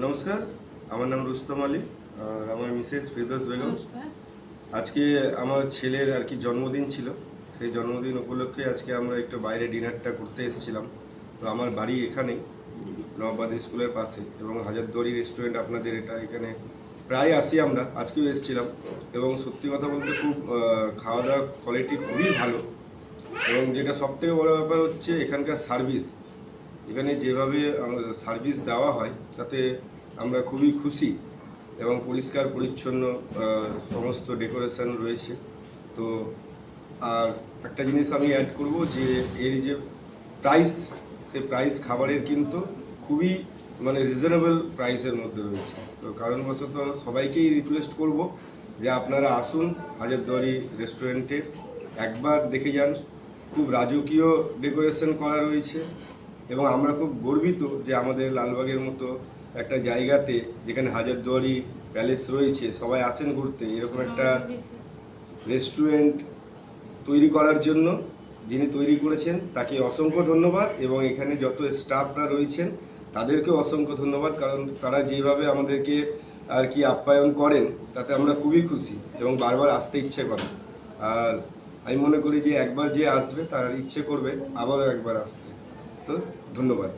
নমস্কার, আমার নাম রুস্তম আলী আর আমার মিসেস ফিরদৌস বেগম। আজকে আমার ছেলের আর কি জন্মদিন ছিল। সেই জন্মদিন উপলক্ষে আজকে আমরা একটু বাইরে ডিনারটা করতে এসেছিলাম। তো আমার বাড়ি এখানেই, নবাবাদ স্কুলের পাশে, এবং হাজারদুয়ারি রেস্টুরেন্ট আপনাদের এটা, এখানে প্রায় আসি আমরা। আজকেও এসেছিলাম এবং সত্যি কথা বলতে খুব খাওয়া দাওয়া কোয়ালিটি খুবই ভালো। এবং যেটা সবথেকে বড় ব্যাপার হচ্ছে এখানকার সার্ভিস। এখানে যেভাবে সার্ভিস দেওয়া হয় তাতে আমরা খুবই খুশি, এবং পরিষ্কার পরিচ্ছন্ন সমস্ত ডেকোরেশন রয়েছে। তো আর একটা জিনিস আমি অ্যাড করব যে এর যে প্রাইস, সে প্রাইস খাবারের কিন্তু খুবই রিজনেবল প্রাইসের মধ্যে রয়েছে। তো কারণবশত সবাইকেই রিকোয়েস্ট করব যে আপনারা আসুন হাজারদুয়ারি রেস্টুরেন্টে, একবার দেখে যান। খুব রাজকীয় ডেকোরেশন করা রয়েছে এবং আমরা খুব গর্বিত যে আমাদের লালবাগের মতো একটা জায়গাতে, যেখানে হাজারদুয়ারি প্যালেস রয়েছে, সবাই আসেন ঘুরতে, এরকম একটা রেস্টুরেন্ট তৈরি করার জন্য যিনি তৈরি করেছেন তাকে অসংখ্য ধন্যবাদ, এবং এখানে যত স্টাফরা রয়েছেন তাদেরকেও অসংখ্য ধন্যবাদ, কারণ তারা যেভাবে আমাদেরকে আর কি আপ্যায়ন করেন তাতে আমরা খুবই খুশি এবং বারবার আসতে ইচ্ছে করে। আর আমি মনে করি যে একবার যে আসবে তার ইচ্ছে করবে আবারও একবার আসতে। তো ধন্যবাদ।